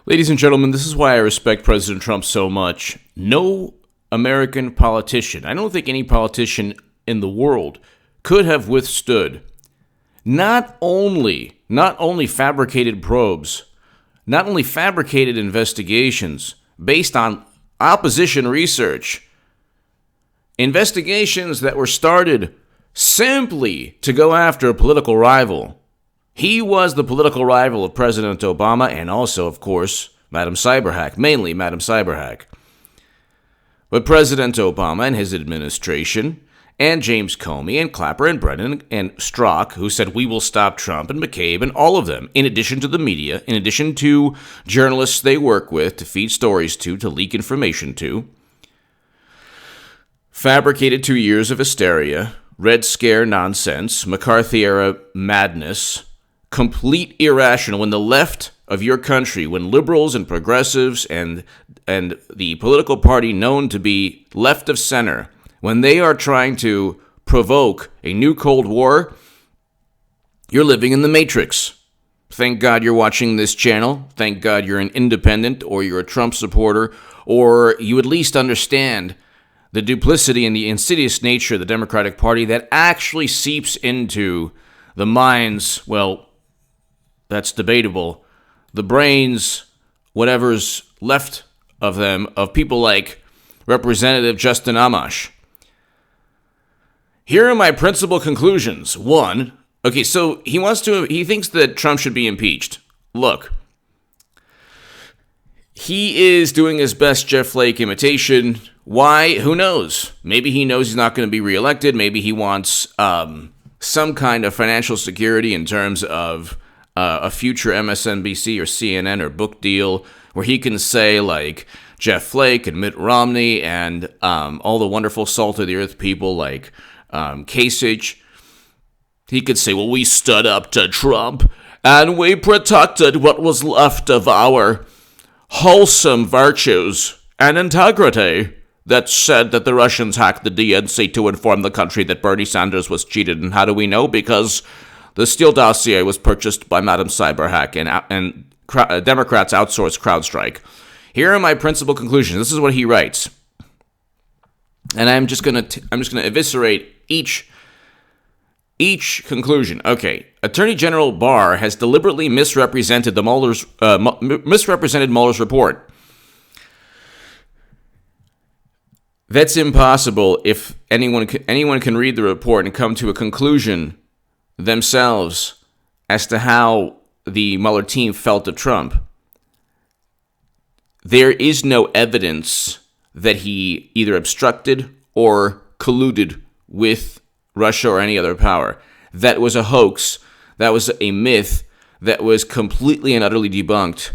Ladies and gentlemen, this is why I respect President Trump so much. No American politician, I don't think any politician in the world could have withstood not only fabricated probes, not only fabricated investigations based on opposition research, investigations that were started simply to go after a political rival. He was the political rival of President Obama and also, of course, Madam Cyberhack, mainly Madam Cyberhack. But President Obama and his administration, and James Comey and Clapper and Brennan and Strzok, who said we will stop Trump, and McCabe and all of them, in addition to the media, in addition to journalists they work with to feed stories to leak information to, fabricated 2 years of hysteria, Red Scare nonsense, McCarthy-era madness, complete irrational when the left of your country, when liberals and progressives and the political party known to be left of center, when they are trying to provoke a new Cold War, you're living in the Matrix. Thank God you're watching this channel. Thank God you're an independent or you're a Trump supporter, or you at least understand the duplicity and the insidious nature of the Democratic Party that actually seeps into the minds, well, that's debatable, the brains, whatever's left of them, of people like Representative Justin Amash. Here are my principal conclusions. One, okay, so he thinks that Trump should be impeached. Look, he is doing his best Jeff Flake imitation. Why? Who knows? Maybe he knows he's not going to be reelected. Maybe he wants some kind of financial security in terms of a future MSNBC or CNN or book deal where he can say, like, Jeff Flake and Mitt Romney and all the wonderful salt-of-the-earth people like Kasich. He could say, well, we stood up to Trump and we protected what was left of our wholesome virtues and integrity that said that the Russians hacked the DNC to inform the country that Bernie Sanders was cheated. And how do we know? Because the Steele dossier was purchased by Madam Cyberhack and Democrats outsourced CrowdStrike. Here are my principal conclusions. This is what he writes. And I'm just gonna eviscerate each conclusion. Okay, Attorney General Barr has deliberately misrepresented Muller's report. That's impossible if anyone can read the report and come to a conclusion themselves as to how the Mueller team felt of Trump. There is no evidence that he either obstructed or colluded with Russia or any other power. That was a hoax. That was a myth that was completely and utterly debunked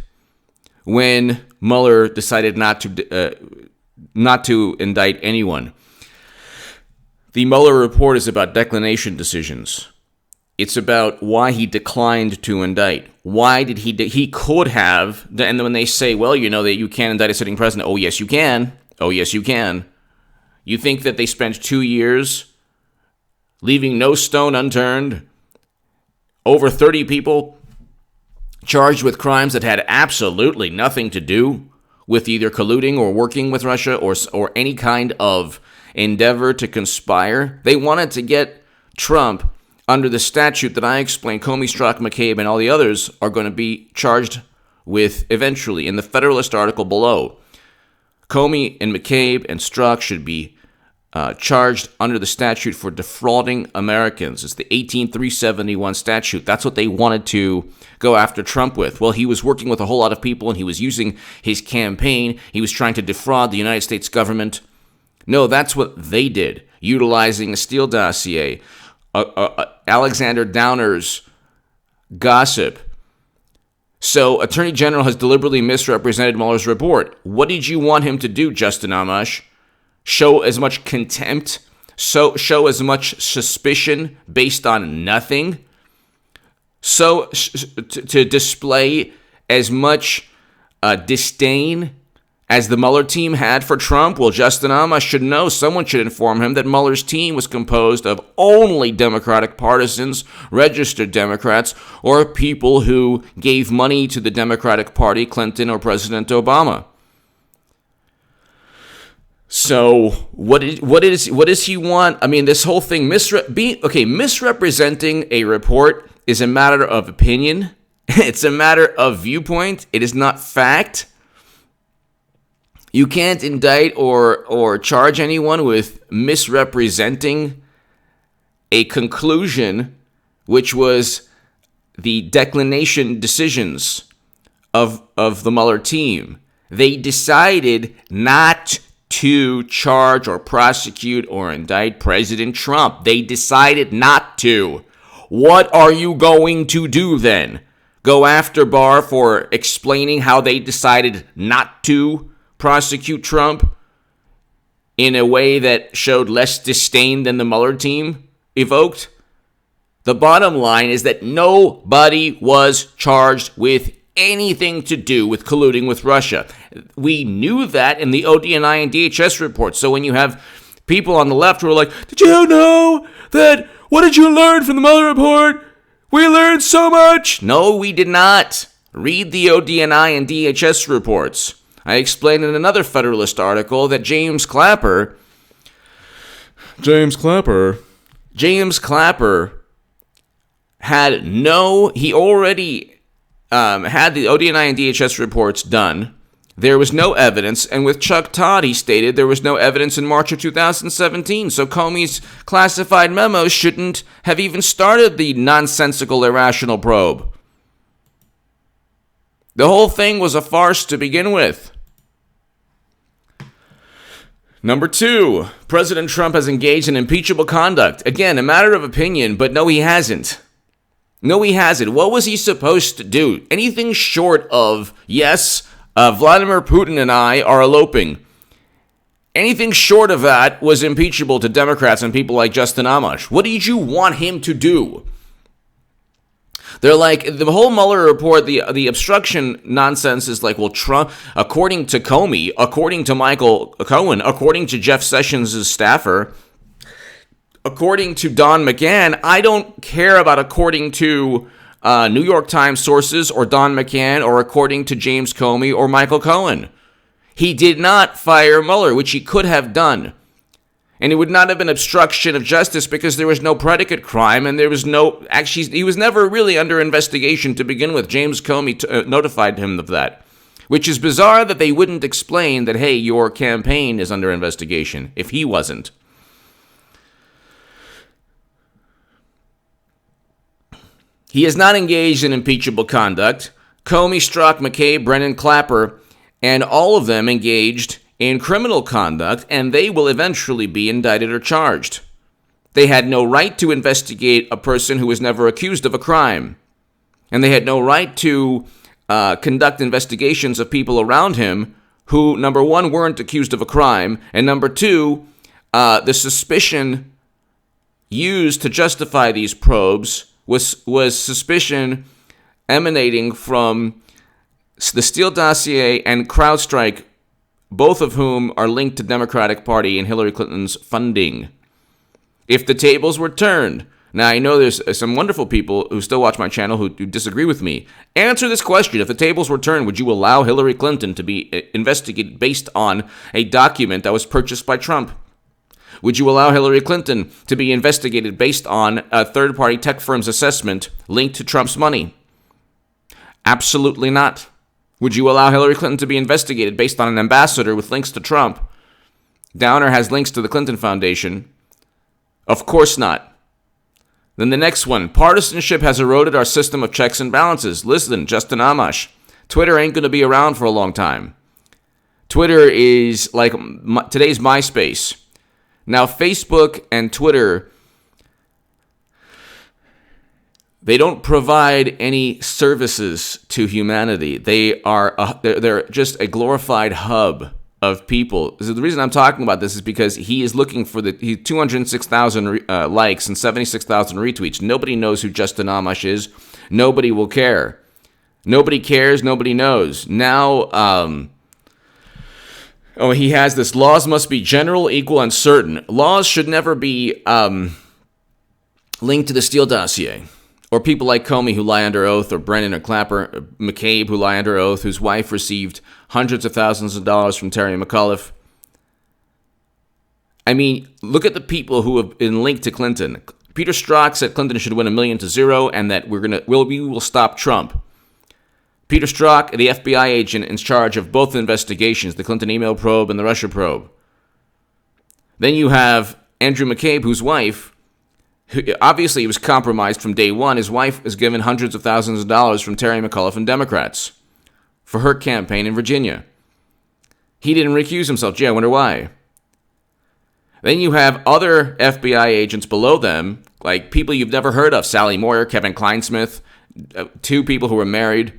when Mueller decided not to indict anyone. The Mueller report is about declination decisions. It's about why he declined to indict. Why did he could have, and when they say, well, you know that you can't indict a sitting president. Oh, yes, you can. Oh, yes, you can. You think that they spent 2 years leaving no stone unturned, over 30 people charged with crimes that had absolutely nothing to do with either colluding or working with Russia or any kind of endeavor to conspire? They wanted to get Trump under the statute that I explained. Comey, Strzok, McCabe, and all the others are going to be charged with eventually in the Federalist article below. Comey and McCabe and Strzok should be charged under the statute for defrauding Americans. It's the 18371 statute. That's what they wanted to go after Trump with. Well, he was working with a whole lot of people, and he was using his campaign. He was trying to defraud the United States government. No, that's what they did, utilizing a Steele dossier, Alexander Downer's gossip. So, Attorney General has deliberately misrepresented Mueller's report. What did you want him to do, Justin Amash? Show as much contempt? Show as much suspicion based on nothing? So, to display as much disdain as the Mueller team had for Trump? Well, Justin Amash should know. Someone should inform him that Mueller's team was composed of only Democratic partisans, registered Democrats, or people who gave money to the Democratic Party, Clinton or President Obama. So what does he want? I mean, this whole thing, misrepresenting a report is a matter of opinion. It's a matter of viewpoint. It is not fact. You can't indict or charge anyone with misrepresenting a conclusion, which was the declination decisions of the Mueller team. They decided not to charge or prosecute or indict President Trump. They decided not to. What are you going to do then? Go after Barr for explaining how they decided not to prosecute Trump in a way that showed less disdain than the Mueller team evoked? The bottom line is that nobody was charged with anything to do with colluding with Russia. We knew that in the ODNI and DHS reports. So when you have people on the left who are like, did you know that? What did you learn from the Muller Report? We learned so much. No, we did not. Read the ODNI and DHS reports. I explained in another Federalist article that James Clapper had he already had the ODNI and DHS reports done. There was no evidence, and with Chuck Todd, he stated there was no evidence in March of 2017, so Comey's classified memos shouldn't have even started the nonsensical, irrational probe. The whole thing was a farce to begin with. Number 2, President Trump has engaged in impeachable conduct. Again, a matter of opinion, but no, he hasn't. No, he hasn't. What was he supposed to do? Anything short of, yes, Vladimir Putin and I are eloping. Anything short of that was impeachable to Democrats and people like Justin Amash. What did you want him to do? They're like, the whole Mueller report, the obstruction nonsense is like, well, Trump, according to Comey, according to Michael Cohen, according to Jeff Sessions' staffer, according to Don McGahn. I don't care about according to New York Times sources or Don McGahn or according to James Comey or Michael Cohen. He did not fire Mueller, which he could have done. And it would not have been obstruction of justice because there was no predicate crime and there was no, actually, he was never really under investigation to begin with. James Comey notified him of that, which is bizarre that they wouldn't explain that, hey, your campaign is under investigation if he wasn't. He is not engaged in impeachable conduct. Comey, Strzok, McCabe, Brennan, Clapper, and all of them engaged in criminal conduct, and they will eventually be indicted or charged. They had no right to investigate a person who was never accused of a crime. And they had no right to conduct investigations of people around him who, number one, weren't accused of a crime, and number two, the suspicion used to justify these probes was suspicion emanating from the Steele dossier and CrowdStrike, both of whom are linked to Democratic Party and Hillary Clinton's funding. If the tables were turned, now I know there's some wonderful people who still watch my channel who disagree with me. Answer this question. If the tables were turned, would you allow Hillary Clinton to be investigated based on a document that was purchased by Trump? Would you allow Hillary Clinton to be investigated based on a third-party tech firm's assessment linked to Trump's money? Absolutely not. Would you allow Hillary Clinton to be investigated based on an ambassador with links to Trump? Downer has links to the Clinton Foundation. Of course not. Then the next one, partisanship has eroded our system of checks and balances. Listen, Justin Amash, Twitter ain't going to be around for a long time. Twitter is like today's MySpace. Now, Facebook and Twitter, they don't provide any services to humanity. They're just a glorified hub of people. So the reason I'm talking about this is because he is looking for 206,000 likes and 76,000 retweets. Nobody knows who Justin Amash is. Nobody will care. Nobody cares. Nobody knows. Now, Oh, he has this: laws must be general, equal, and certain. Laws should never be linked to the Steele dossier, or people like Comey who lie under oath, or Brennan or Clapper, or McCabe who lie under oath, whose wife received hundreds of thousands of dollars from Terry McAuliffe. I mean, look at the people who have been linked to Clinton. Peter Strzok said Clinton should win 1,000,000 and that we will stop Trump. Peter Strzok, the FBI agent in charge of both investigations, the Clinton email probe and the Russia probe. Then you have Andrew McCabe, whose wife, who obviously was compromised from day one. His wife is given hundreds of thousands of dollars from Terry McAuliffe and Democrats for her campaign in Virginia. He didn't recuse himself. Gee, I wonder why. Then you have other FBI agents below them, like people you've never heard of: Sally Moyer, Kevin Kleinsmith, two people who were married,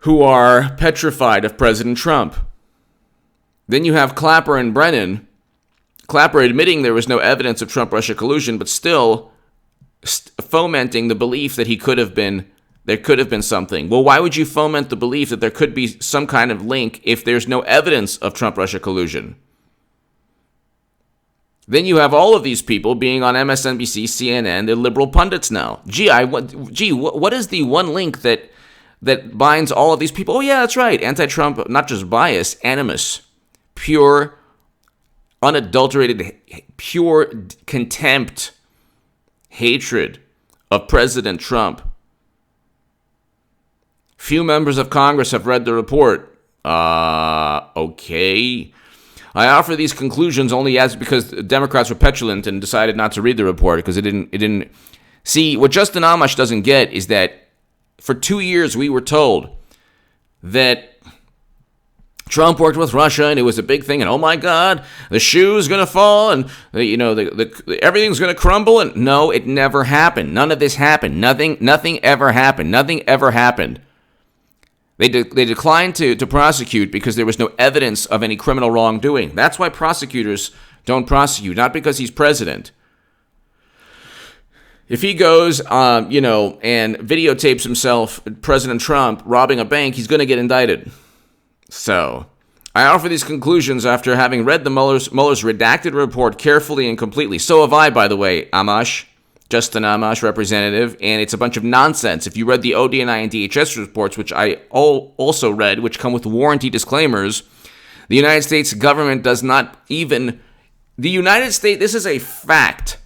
who are petrified of President Trump. Then you have Clapper and Brennan. Clapper admitting there was no evidence of Trump-Russia collusion, but still fomenting the belief that there could have been something. Well, why would you foment the belief that there could be some kind of link if there's no evidence of Trump-Russia collusion? Then you have all of these people being on MSNBC, CNN, they're liberal pundits now. What is the one link that binds all of these people? Oh, yeah, that's right. Anti-Trump, not just bias, animus. Pure, unadulterated, pure contempt, hatred of President Trump. Few members of Congress have read the report. Okay. I offer these conclusions only because Democrats were petulant and decided not to read the report because it didn't. See, what Justin Amash doesn't get is that for 2 years we were told that Trump worked with Russia and it was a big thing, and oh my God, the shoe's gonna fall and everything's gonna crumble. And no, it never happened. None of this happened. Nothing ever happened. Nothing ever happened. They declined to prosecute because there was no evidence of any criminal wrongdoing. That's why prosecutors don't prosecute, not because he's president. If he goes, and videotapes himself, President Trump, robbing a bank, he's going to get indicted. So, I offer these conclusions after having read the Mueller's redacted report carefully and completely. So have I, by the way, Amash. Justin Amash, representative, and it's a bunch of nonsense. If you read the ODNI and DHS reports, which I also read, which come with warranty disclaimers, the United States government does not even... this is a fact.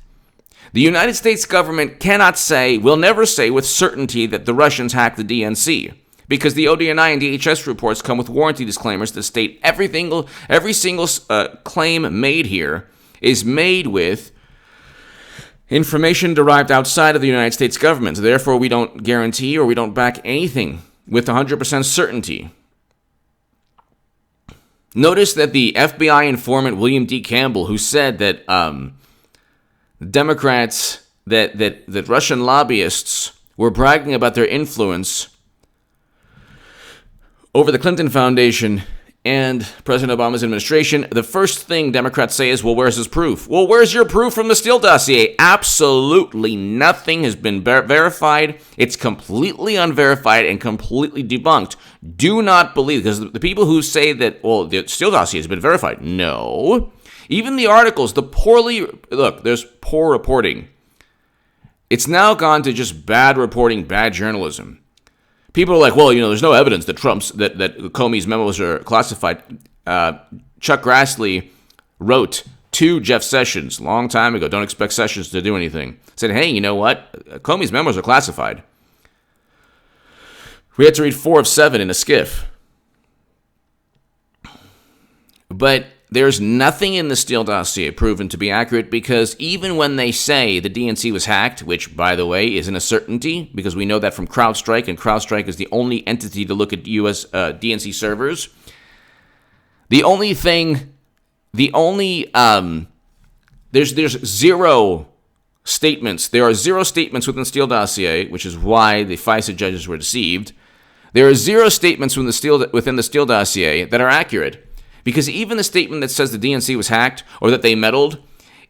The United States government cannot will never say with certainty that the Russians hacked the DNC, because the ODNI and DHS reports come with warranty disclaimers that state every single claim made here is made with information derived outside of the United States government. So therefore, we don't guarantee or we don't back anything with 100% certainty. Notice that the FBI informant William D. Campbell, who said that Democrats, that Russian lobbyists were bragging about their influence over the Clinton Foundation and President Obama's administration, the first thing Democrats say is, well, where's his proof? Well, where's your proof from the Steele dossier? Absolutely nothing has been verified. It's completely unverified and completely debunked. Do not believe, because the people who say that, well, the Steele dossier has been verified. No. Even the articles, there's poor reporting. It's now gone to just bad reporting, bad journalism. People are like, well, there's no evidence that that Comey's memos are classified. Chuck Grassley wrote to Jeff Sessions a long time ago, don't expect Sessions to do anything. Said, hey, you know what? Comey's memos are classified. We had to read 4 of 7 in a skiff. But there's nothing in the Steele dossier proven to be accurate, because even when they say the DNC was hacked, which, by the way, isn't a certainty, because we know that from CrowdStrike, and CrowdStrike is the only entity to look at U.S. DNC servers, there's zero statements. There are 0 statements within the Steele dossier, which is why the FISA judges were deceived. There are 0 statements within the Steele dossier that are accurate. Because even the statement that says the DNC was hacked or that they meddled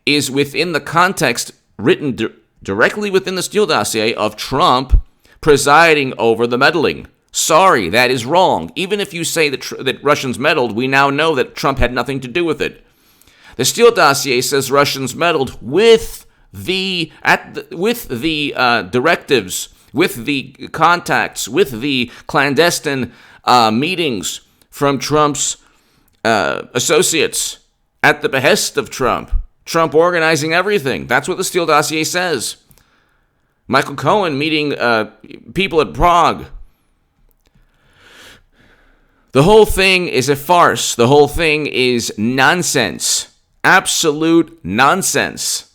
is within the context written directly within the Steele dossier of Trump presiding over the meddling. Sorry, that is wrong. Even if you say that Russians meddled, we now know that Trump had nothing to do with it. The Steele dossier says Russians meddled with the directives, with the contacts, with the clandestine meetings from Trump's associates at the behest of Trump. Trump organizing everything. That's what the Steele dossier says. Michael Cohen meeting people at Prague. The whole thing is a farce. The whole thing is nonsense. Absolute nonsense.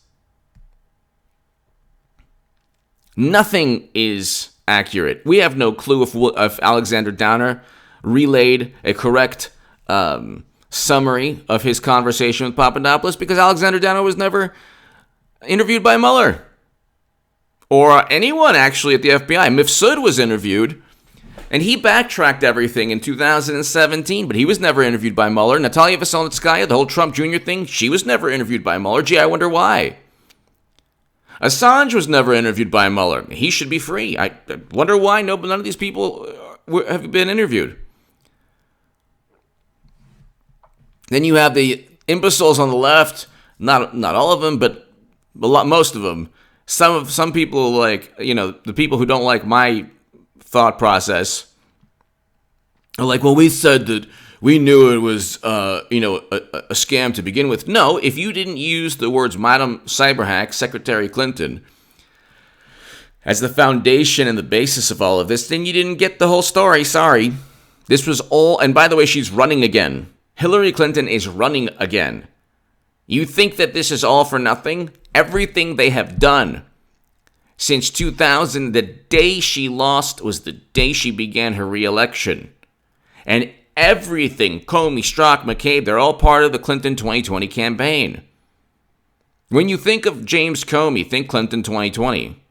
Nothing is accurate. We have no clue if Alexander Downer relayed a correct summary of his conversation with Papadopoulos because Alexander Downer was never interviewed by Mueller. Or anyone, actually, at the FBI. Mifsud was interviewed, and he backtracked everything in 2017, but he was never interviewed by Mueller. Natalia Veselnitskaya, the whole Trump Jr. thing, she was never interviewed by Mueller. Gee, I wonder why. Assange was never interviewed by Mueller. He should be free. I wonder why none of these people have been interviewed. Then you have the imbeciles on the left, not all of them, but most of them. Some people, like, the people who don't like my thought process are like, well, we said that we knew it was, a scam to begin with. No, if you didn't use the words Madam Cyberhack, Secretary Clinton, as the foundation and the basis of all of this, then you didn't get the whole story. Sorry. This was all, and by the way, she's running again. Hillary Clinton is running again. You think that this is all for nothing? Everything they have done since 2000, the day she lost was the day she began her re-election. And everything, Comey, Strzok, McCabe, they're all part of the Clinton 2020 campaign. When you think of James Comey, think Clinton 2020.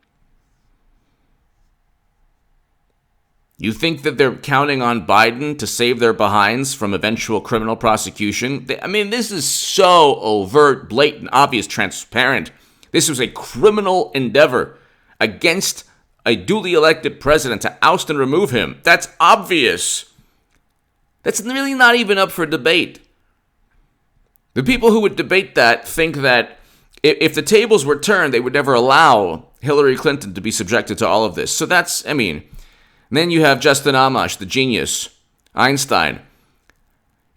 You think that they're counting on Biden to save their behinds from eventual criminal prosecution? I mean, this is so overt, blatant, obvious, transparent. This was a criminal endeavor against a duly elected president to oust and remove him. That's obvious. That's really not even up for debate. The people who would debate that think that if the tables were turned, they would never allow Hillary Clinton to be subjected to all of this. So that's, then you have Justin Amash, the genius, Einstein.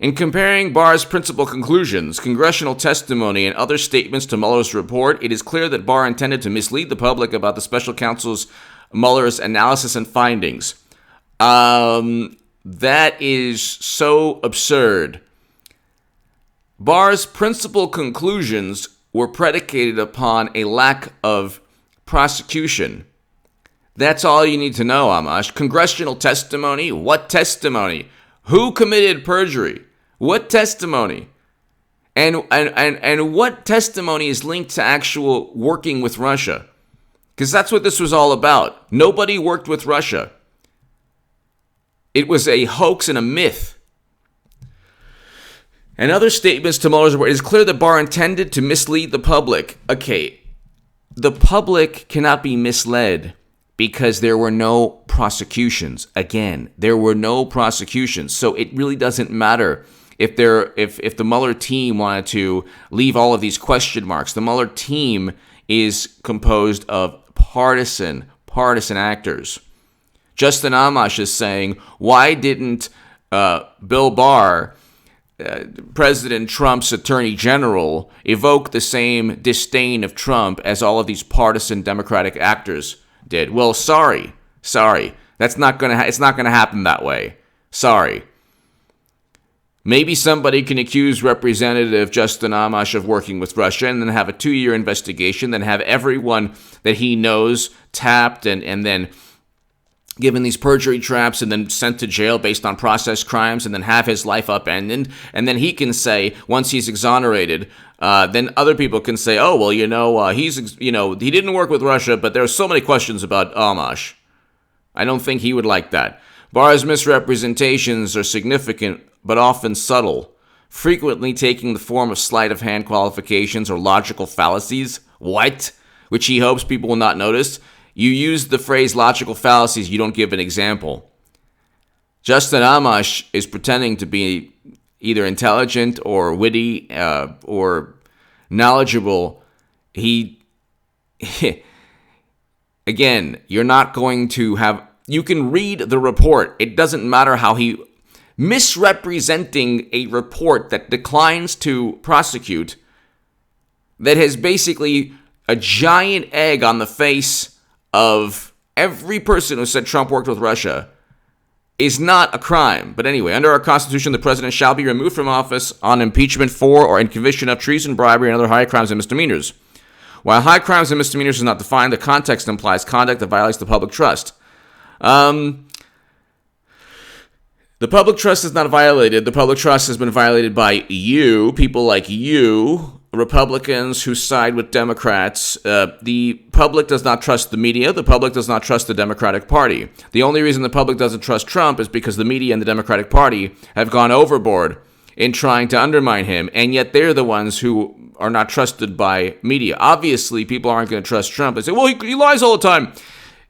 In comparing Barr's principal conclusions, congressional testimony, and other statements to Mueller's report, it is clear that Barr intended to mislead the public about the special counsel's Mueller's analysis and findings. That is so absurd. Barr's principal conclusions were predicated upon a lack of prosecution. That's all you need to know, Amash. Congressional testimony? What testimony? Who committed perjury? What testimony? And what testimony is linked to actual working with Russia? Because that's what this was all about. Nobody worked with Russia. It was a hoax and a myth. And other statements to Mueller's report. It is clear that Barr intended to mislead the public. Okay, the public cannot be misled because there were no prosecutions. Again, there were no prosecutions. So it really doesn't matter if the Mueller team wanted to leave all of these question marks. The Mueller team is composed of partisan actors. Justin Amash is saying, why didn't Bill Barr, President Trump's attorney general, evoke the same disdain of Trump as all of these partisan Democratic actors did? Well, sorry. It's not gonna happen that way. Sorry. Maybe somebody can accuse Representative Justin Amash of working with Russia and then have a 2-year investigation, then have everyone that he knows tapped and then given these perjury traps and then sent to jail based on process crimes and then have his life upended. And then he can say, once he's exonerated, then other people can say, oh, well, he didn't work with Russia, but there are so many questions about Amash. I don't think he would like that. Barr's misrepresentations are significant, but often subtle, frequently taking the form of sleight of hand qualifications or logical fallacies. What? Which he hopes people will not notice. You use the phrase logical fallacies, you don't give an example. Justin Amash is pretending to be either intelligent or witty or knowledgeable. Again, you're not going to have... You can read the report. It doesn't matter how he... Misrepresenting a report that declines to prosecute, that has basically a giant egg on the face of every person who said Trump worked with Russia, is not a crime. But anyway, under our Constitution, the president shall be removed from office on impeachment for or in conviction of treason, bribery, and other high crimes and misdemeanors. While high crimes and misdemeanors is not defined, the context implies conduct that violates the public trust. The public trust is not violated. The public trust has been violated by you, people like you, Republicans who side with Democrats. The public does not trust the media. The public does not trust the Democratic Party. The only reason the public doesn't trust Trump is because the media and the Democratic Party have gone overboard in trying to undermine him, and yet they're the ones who are not trusted by media. Obviously, people aren't going to trust Trump. They say, well, he lies all the time.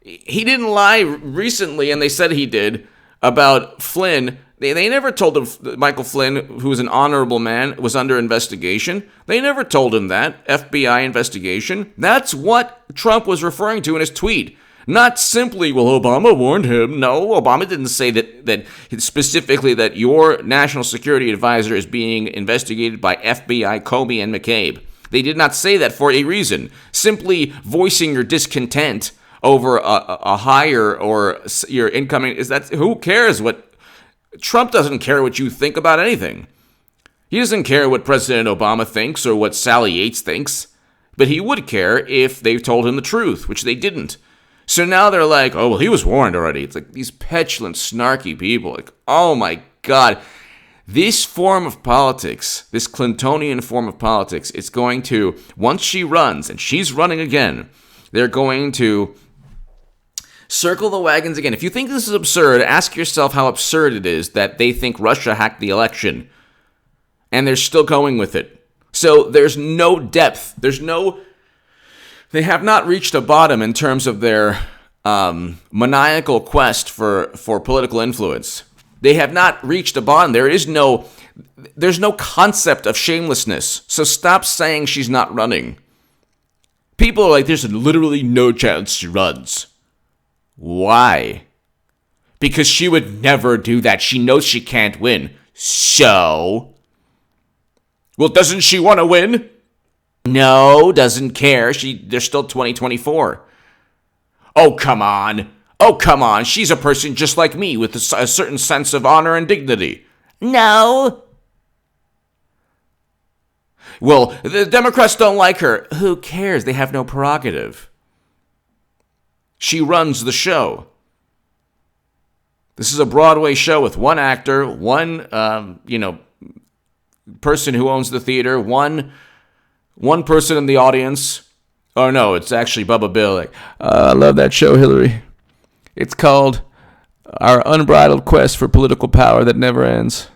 He didn't lie recently, and they said he did, about Flynn. They never told him Michael Flynn, who was an honorable man, was under investigation. They never told him that. FBI investigation. That's what Trump was referring to in his tweet. Not simply, well, Obama warned him. No, Obama didn't say that specifically that your national security advisor is being investigated by FBI, Comey, and McCabe. They did not say that for a reason. Simply voicing your discontent over a hire or your incoming, who cares what... Trump doesn't care what you think about anything. He doesn't care what President Obama thinks or what Sally Yates thinks, but he would care if they told him the truth, which they didn't. So now they're like, oh, well, he was warned already. It's like these petulant, snarky people. Like, oh my God. This form of politics, this Clintonian form of politics, it's going to, once she runs, and she's running again, they're going to circle the wagons again. If you think this is absurd, ask yourself how absurd it is that they think Russia hacked the election, and they're still going with it. So there's no depth. They have not reached a bottom in terms of their maniacal quest for political influence. They have not reached a bottom. There's no concept of shamelessness. So stop saying she's not running. People are like, there's literally no chance she runs. Why? Because she would never do that. She knows she can't win. So? Well, doesn't she want to win? No, doesn't care. There's still 2024. Oh, come on. She's a person just like me with a certain sense of honor and dignity. No. Well, the Democrats don't like her. Who cares? They have no prerogative. She runs the show. This is a Broadway show with one actor, one, person who owns the theater, one person in the audience. Oh, no, it's actually Bubba Bill. Like, I love that show, Hillary. It's called Our Unbridled Quest for Political Power That Never Ends.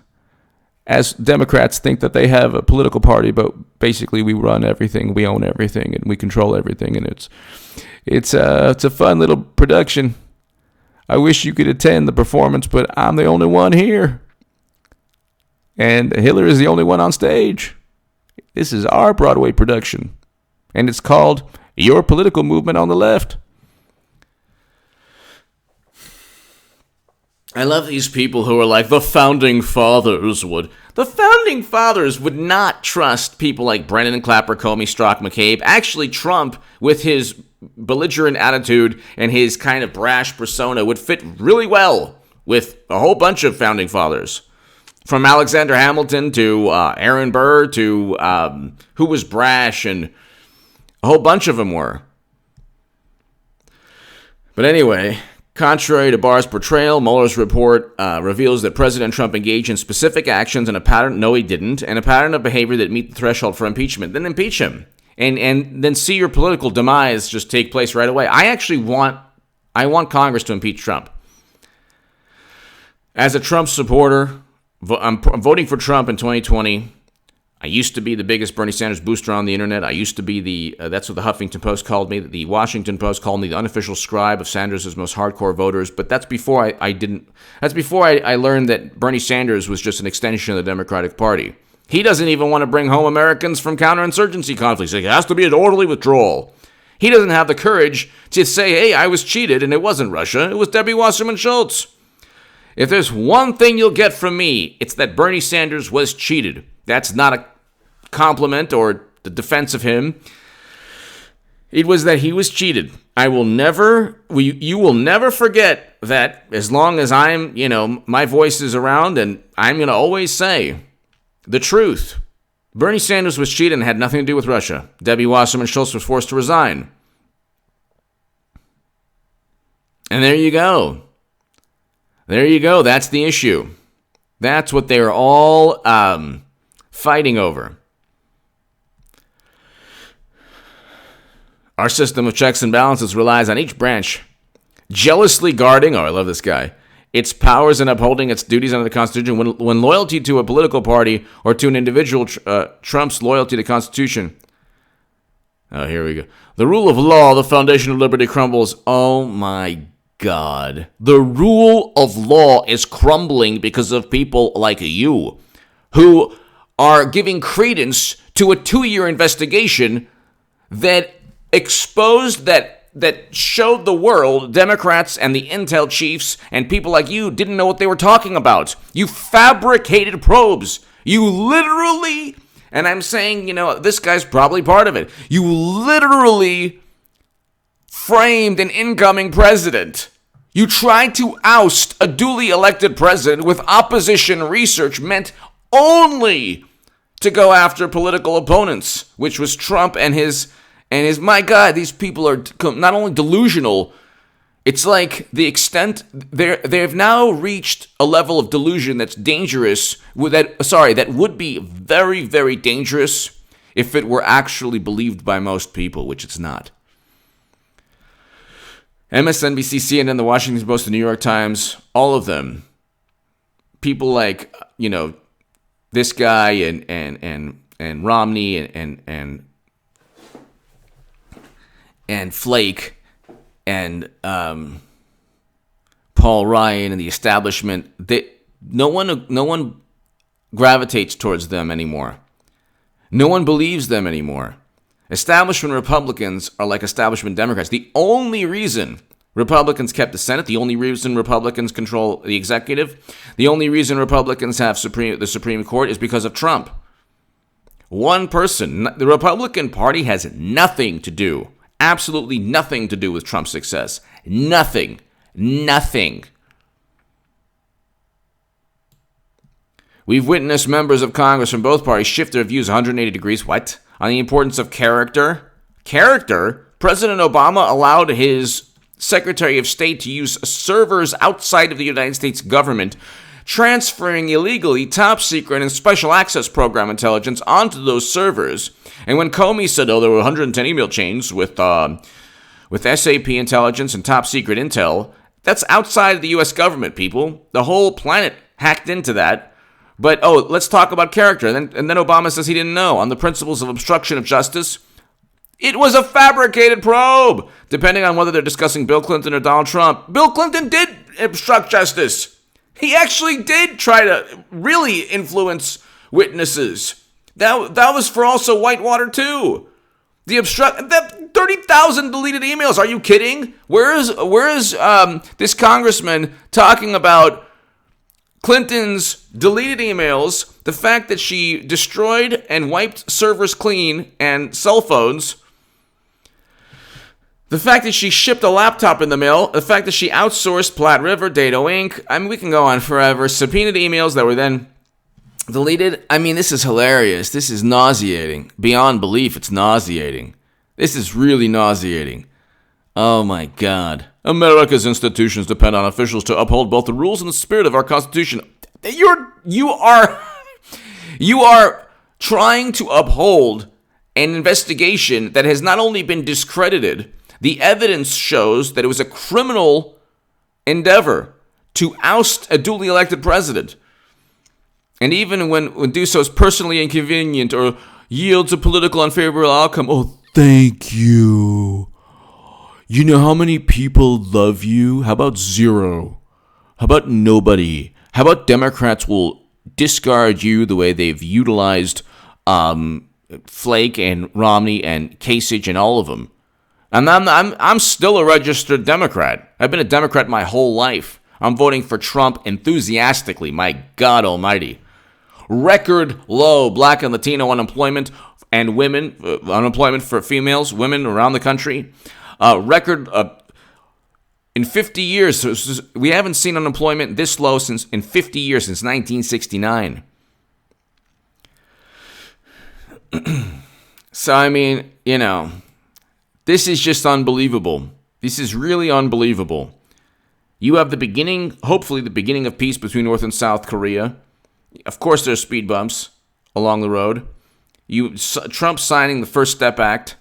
As Democrats think that they have a political party, but basically we run everything, we own everything, and we control everything, and it's a fun little production. I wish you could attend the performance, but I'm the only one here. And Hillary is the only one on stage. This is our Broadway production. And it's called Your Political Movement on the Left. I love these people who are like, the Founding Fathers would. The Founding Fathers would not trust people like Brennan, Clapper, Comey, Strzok, McCabe. Actually, Trump, with his belligerent attitude and his kind of brash persona, would fit really well with a whole bunch of Founding Fathers. From Alexander Hamilton to Aaron Burr to who was brash, and a whole bunch of them were. But anyway, contrary to Barr's portrayal, Mueller's report reveals that President Trump engaged in specific actions and a pattern, no he didn't, and a pattern of behavior that meet the threshold for impeachment. Then impeach him. And then see your political demise just take place right away. I want Congress to impeach Trump. As a Trump supporter, I'm voting for Trump in 2020. I used to be the biggest Bernie Sanders booster on the internet. I used to be that's what the Huffington Post called me. The Washington Post called me the unofficial scribe of Sanders' most hardcore voters. But that's before I learned that Bernie Sanders was just an extension of the Democratic Party. He doesn't even want to bring home Americans from counterinsurgency conflicts. It has to be an orderly withdrawal. He doesn't have the courage to say, hey, I was cheated and it wasn't Russia. It was Debbie Wasserman Schultz. If there's one thing you'll get from me, it's that Bernie Sanders was cheated. That's not a compliment or the defense of him. It was that he was cheated. You will never forget that as long as my voice is around, and I'm going to always say the truth. Bernie Sanders was cheated and had nothing to do with Russia. Debbie Wasserman Schultz was forced to resign. And there you go. There you go. That's the issue. That's what they're all fighting over. Our system of checks and balances relies on each branch jealously guarding, I love this guy, its powers and upholding its duties under the Constitution. When loyalty to a political party or to an individual trumps loyalty to the Constitution. Oh, here we go. The rule of law, the foundation of liberty, crumbles. Oh, my God. The rule of law is crumbling because of people like you who are giving credence to a 2-year investigation that exposed that showed the world Democrats and the intel chiefs and people like you didn't know what they were talking about. You fabricated probes. You literally, and I'm saying, this guy's probably part of it. You literally framed an incoming president. You tried to oust a duly elected president with opposition research meant only to go after political opponents, which was Trump and his, my God, these people are not only delusional, it's like the extent, they've now reached a level of delusion that's dangerous, that would be very, very dangerous if it were actually believed by most people, which it's not. MSNBC, CNN, the Washington Post, the New York Times, all of them, people like, this guy and Romney and Flake and Paul Ryan and the establishment, no one gravitates towards them anymore. No one believes them anymore. Establishment Republicans are like establishment Democrats. The only reason Republicans kept the Senate, the only reason Republicans control the executive, the only reason Republicans have the Supreme Court is because of Trump. One person. The Republican Party has nothing to do, absolutely nothing to do with Trump's success. Nothing. We've witnessed members of Congress from both parties shift their views 180 degrees. What? On the importance of character. Character? President Obama allowed his Secretary of State to use servers outside of the United States government, transferring illegally top secret and special access program intelligence onto those servers. And when Comey said, there were 110 email chains with SAP intelligence and top secret intel, that's outside of the U.S. government, people. The whole planet hacked into that. But, let's talk about character. And then Obama says he didn't know. On the principles of obstruction of justice, it was a fabricated probe, depending on whether they're discussing Bill Clinton or Donald Trump. Bill Clinton did obstruct justice. He actually did try to really influence witnesses. That was for also Whitewater, too. That 30,000 deleted emails. Are you kidding? Where is this congressman talking about Clinton's deleted emails, the fact that she destroyed and wiped servers clean and cell phones, the fact that she shipped a laptop in the mail, the fact that she outsourced Platte River, Dado Inc. I mean, we can go on forever. Subpoenaed emails that were then deleted. I mean, this is hilarious. This is nauseating. Beyond belief, it's nauseating. This is really nauseating. Oh my God. America's institutions depend on officials to uphold both the rules and the spirit of our Constitution. You are trying to uphold an investigation that has not only been discredited, the evidence shows that it was a criminal endeavor to oust a duly elected president. And even when do so is personally inconvenient or yields a political unfavorable outcome, oh, thank you. You know how many people love you? How about zero? How about nobody? How about Democrats will discard you the way they've utilized Flake and Romney and Kasich and all of them? And I'm still a registered Democrat. I've been a Democrat my whole life. I'm voting for Trump enthusiastically, my God almighty. Record low Black and Latino unemployment and women, unemployment for females, women around the country. Record in 50 years. We haven't seen unemployment this low in 50 years, since 1969. So, I mean, this is just unbelievable. This is really unbelievable. You have the beginning, hopefully the beginning of peace between North and South Korea. Of course, there's speed bumps along the road. Trump signing the First Step Act.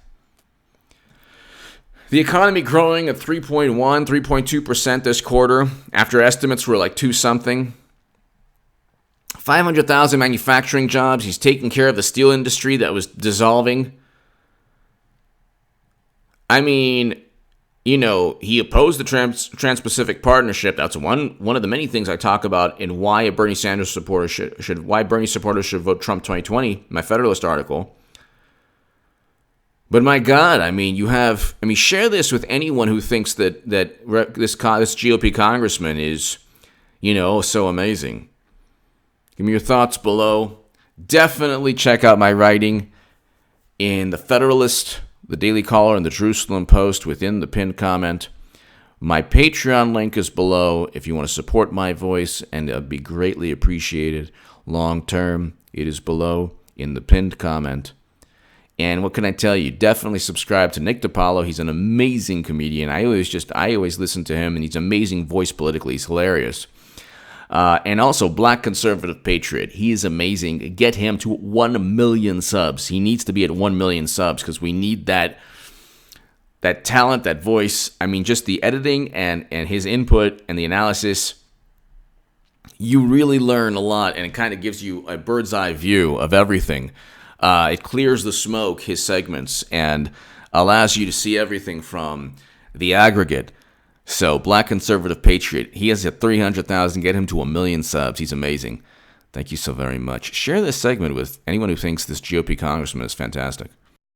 The economy growing at 3.1, 3.2% this quarter, after estimates were like 2-something. 500,000 manufacturing jobs. He's taking care of the steel industry that was dissolving. I mean, he opposed the Trans-Pacific Partnership. That's one of the many things I talk about in why a Bernie Sanders supporter should vote Trump 2020, my Federalist article. But my God, share this with anyone who thinks that this GOP congressman is, so amazing. Give me your thoughts below. Definitely check out my writing in the Federalist, the Daily Caller, and the Jerusalem Post within the pinned comment. My Patreon link is below if you want to support my voice, and it would be greatly appreciated long term. It is below in the pinned comment. And what can I tell you? Definitely subscribe to Nick DiPaolo. He's an amazing comedian. I always listen to him, and he's an amazing voice politically. He's hilarious. And also, Black Conservative Patriot. He is amazing. Get him to 1 million subs. He needs to be at 1 million subs because we need that talent, that voice. Just the editing and his input and the analysis. You really learn a lot, and it kind of gives you a bird's eye view of everything. It clears the smoke, his segments, and allows you to see everything from the aggregate. So, Black Conservative Patriot, he has 300,000. Get him to 1 million subs. He's amazing. Thank you so very much. Share this segment with anyone who thinks this GOP congressman is fantastic.